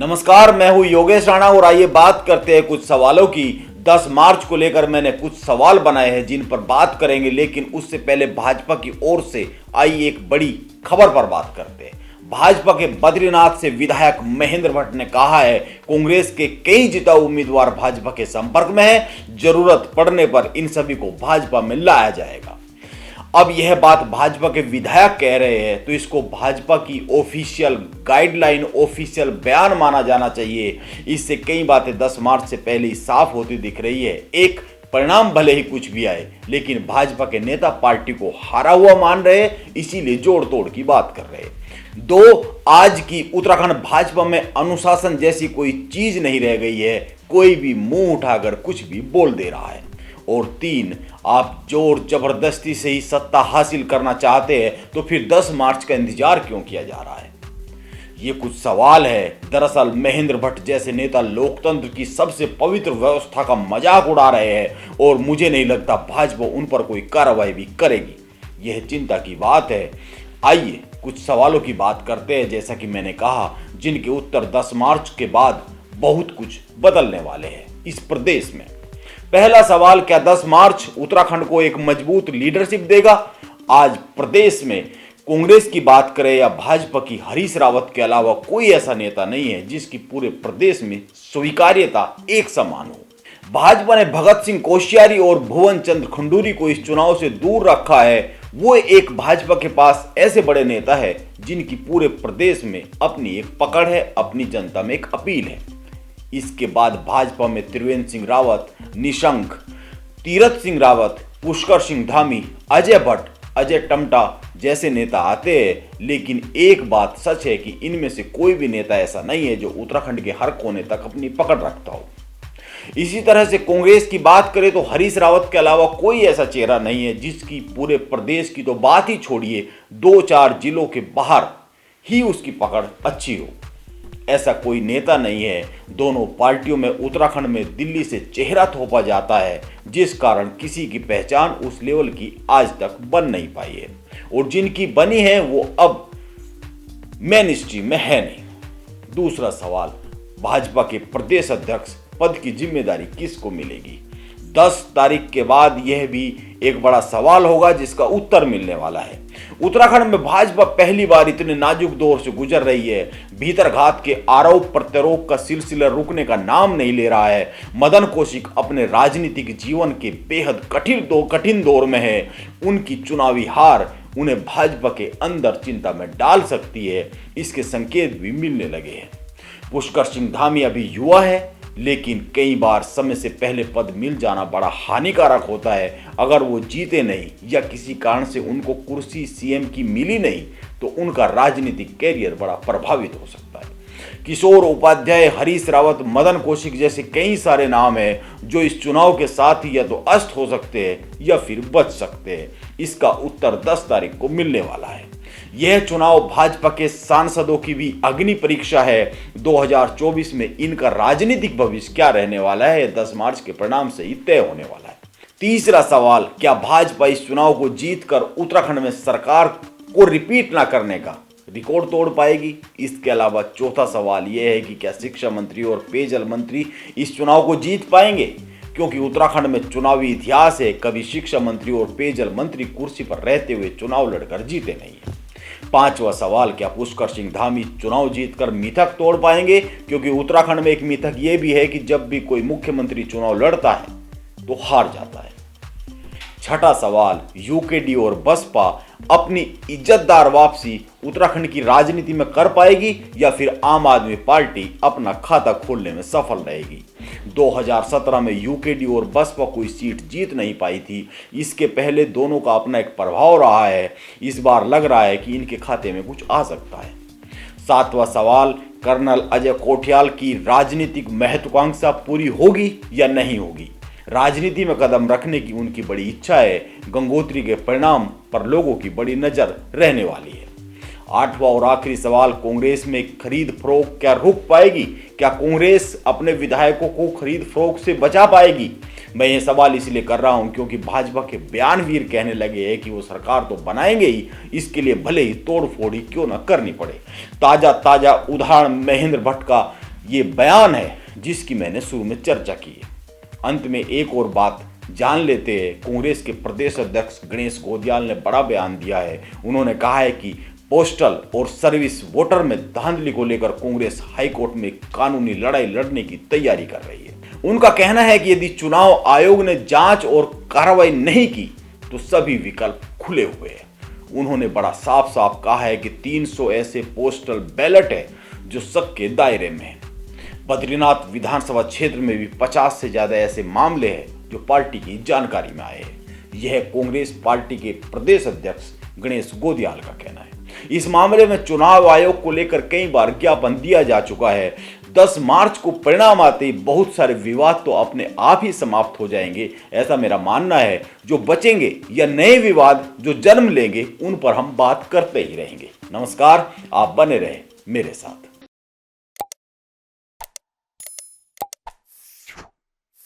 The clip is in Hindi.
नमस्कार, मैं हूं योगेश राणा और आइए बात करते हैं कुछ सवालों की। 10 मार्च को लेकर मैंने कुछ सवाल बनाए हैं जिन पर बात करेंगे, लेकिन उससे पहले भाजपा की ओर से आई एक बड़ी खबर पर बात करते हैं। भाजपा के बद्रीनाथ से विधायक महेंद्र भट्ट ने कहा है, कांग्रेस के कई जिताऊ उम्मीदवार भाजपा के संपर्क में हैं, जरूरत पड़ने पर इन सभी को भाजपा में लाया जाएगा। अब यह बात भाजपा के विधायक कह रहे हैं तो इसको भाजपा की ऑफिशियल गाइडलाइन, ऑफिशियल बयान माना जाना चाहिए। इससे कई बातें 10 मार्च से पहले ही साफ होती दिख रही है। एक, परिणाम भले ही कुछ भी आए, लेकिन भाजपा के नेता पार्टी को हारा हुआ मान रहे, इसीलिए जोड़ तोड़ की बात कर रहे। 2, आज की उत्तराखंड भाजपा में अनुशासन जैसी कोई चीज नहीं रह गई है, कोई भी मुंह उठाकर कुछ भी बोल दे रहा है। और 3, आप जोर जबरदस्ती से ही सत्ता हासिल करना चाहते हैं तो फिर 10 मार्च का इंतजार क्यों किया जा रहा है? ये कुछ सवाल है। दरअसल महेंद्र भट्ट जैसे नेता लोकतंत्र की सबसे पवित्र व्यवस्था का मजाक उड़ा रहे हैं और मुझे नहीं लगता भाजपा उन पर कोई कार्रवाई भी करेगी। यह चिंता की बात है। आइए कुछ सवालों की बात करते हैं, जैसा कि मैंने कहा, जिनके उत्तर 10 मार्च के बाद बहुत कुछ बदलने वाले हैं इस प्रदेश में। पहला सवाल, क्या 10 मार्च उत्तराखंड को एक मजबूत लीडरशिप देगा? आज प्रदेश में कांग्रेस की बात करें या भाजपा की, हरीश रावत के अलावा कोई ऐसा नेता नहीं है जिसकी पूरे प्रदेश में स्वीकार्यता एक समान हो। भाजपा ने भगत सिंह कोश्यारी और भुवन चंद्र खंडूरी को इस चुनाव से दूर रखा है। वो एक भाजपा के पास ऐसे बड़े नेता है जिनकी पूरे प्रदेश में अपनी एक पकड़ है, अपनी जनता में एक अपील है। इसके बाद भाजपा में त्रिवेंद्र सिंह रावत, निशंक, तीरथ सिंह रावत, पुष्कर सिंह धामी, अजय भट्ट, अजय टमटा जैसे नेता आते हैं, लेकिन एक बात सच है कि इनमें से कोई भी नेता ऐसा नहीं है जो उत्तराखंड के हर कोने तक अपनी पकड़ रखता हो। इसी तरह से कांग्रेस की बात करें तो हरीश रावत के अलावा कोई ऐसा चेहरा नहीं है जिसकी पूरे प्रदेश की तो बात ही छोड़िए, 2-4 जिलों के बाहर ही उसकी पकड़ अच्छी हो। ऐसा कोई नेता नहीं है। दोनों पार्टियों में उत्तराखंड में दिल्ली से चेहरा थोपा जाता है, जिस कारण किसी की पहचान उस लेवल की आज तक बन नहीं पाई है, और जिनकी बनी है वो अब मेन स्ट्रीम में है नहीं। दूसरा सवाल, भाजपा के प्रदेश अध्यक्ष पद की जिम्मेदारी किसको मिलेगी? 10 तारीख के बाद यह भी एक बड़ा सवाल होगा जिसका उत्तर मिलने वाला है। उत्तराखंड में भाजपा पहली बार इतने नाजुक दौर से गुजर रही है। भीतरघात के आरोप प्रत्यारोप का सिलसिला रुकने का नाम नहीं ले रहा है। मदन कौशिक अपने राजनीतिक जीवन के बेहद कठिन दौर में है। उनकी चुनावी हार उन्हें भाजपा के अंदर चिंता में डाल सकती है, इसके संकेत भी मिलने लगे हैं। पुष्कर सिंह धामी अभी युवा है, लेकिन कई बार समय से पहले पद मिल जाना बड़ा हानिकारक होता है। अगर वो जीते नहीं या किसी कारण से उनको कुर्सी सीएम की मिली नहीं तो उनका राजनीतिक कैरियर बड़ा प्रभावित हो सकता है। किशोर उपाध्याय, हरीश रावत, मदन कौशिक जैसे कई सारे नाम हैं जो इस चुनाव के साथ ही या तो अस्त हो सकते हैं या फिर बच सकते हैं। इसका उत्तर 10 तारीख को मिलने वाला है। यह चुनाव भाजपा के सांसदों की भी अग्नि परीक्षा है। 2024 में इनका राजनीतिक भविष्य क्या रहने वाला है, 10 मार्च के परिणाम से ही तय होने वाला है। तीसरा सवाल, क्या भाजपा इस चुनाव को जीतकर उत्तराखंड में सरकार को रिपीट ना करने का रिकॉर्ड तोड़ पाएगी? इसके अलावा चौथा सवाल यह है कि क्या शिक्षा मंत्री और पेयजल मंत्री इस चुनाव को जीत पाएंगे? क्योंकि उत्तराखंड में चुनावी इतिहास है, कभी शिक्षा मंत्री और पेयजल मंत्री कुर्सी पर रहते हुए चुनाव लड़कर जीते नहीं है। पांचवा सवाल, क्या पुष्कर सिंह धामी चुनाव जीतकर मिथक तोड़ पाएंगे? क्योंकि उत्तराखंड में एक मिथक यह भी है कि जब भी कोई मुख्यमंत्री चुनाव लड़ता है तो हार जाता है। छठा सवाल, यूकेडी और बसपा अपनी इज्जतदार वापसी उत्तराखंड की राजनीति में कर पाएगी या फिर आम आदमी पार्टी अपना खाता खोलने में सफल रहेगी? 2017 में यूकेडी और बसपा कोई सीट जीत नहीं पाई थी। इसके पहले दोनों का अपना एक प्रभाव रहा है। इस बार लग रहा है कि इनके खाते में कुछ आ सकता है। सातवां सवाल, कर्नल अजय कोठियाल की राजनीतिक महत्वाकांक्षा पूरी होगी या नहीं होगी? राजनीति में कदम रखने की उनकी बड़ी इच्छा है। गंगोत्री के परिणाम पर लोगों की बड़ी नजर रहने वाली है। आठवां और आखिरी सवाल, कांग्रेस में खरीद फरोख्त क्या रुक पाएगी? क्या कांग्रेस अपने विधायकों को खरीद फरोख्त से बचा पाएगी? मैं ये सवाल इसलिए कर रहा हूं क्योंकि भाजपा के बयानवीर कहने लगे हैं कि वो सरकार तो बनाएंगे ही, इसके लिए भले ही तोड़ फोड़ ही क्यों न करनी पड़े। ताजा उदाहरण महेंद्र भट्ट का ये बयान है जिसकी मैंने शुरू में चर्चा की है। अंत में एक और बात जान लेते हैं। कांग्रेस के प्रदेश अध्यक्ष गणेश गोदियाल ने बड़ा बयान दिया है। उन्होंने कहा है कि पोस्टल और सर्विस वोटर में धांधली को लेकर कांग्रेस हाईकोर्ट में कानूनी लड़ाई लड़ने की तैयारी कर रही है। उनका कहना है कि यदि चुनाव आयोग ने जांच और कार्रवाई नहीं की तो सभी विकल्प खुले हुए हैं। उन्होंने बड़ा साफ साफ कहा है कि 300 ऐसे पोस्टल बैलेट है जो शक के दायरे में है। बद्रीनाथ विधानसभा क्षेत्र में भी 50 से ज्यादा ऐसे मामले हैं जो पार्टी की जानकारी में आए हैं। यह कांग्रेस पार्टी के प्रदेश अध्यक्ष गणेश गोदियाल का कहना है। इस मामले में चुनाव आयोग को लेकर कई बार ज्ञापन दिया जा चुका है। 10 मार्च को परिणाम आते ही बहुत सारे विवाद तो अपने आप ही समाप्त हो जाएंगे, ऐसा मेरा मानना है। जो बचेंगे या नए विवाद जो जन्म लेंगे उन पर हम बात करते ही रहेंगे। नमस्कार, आप बने रहे मेरे साथ।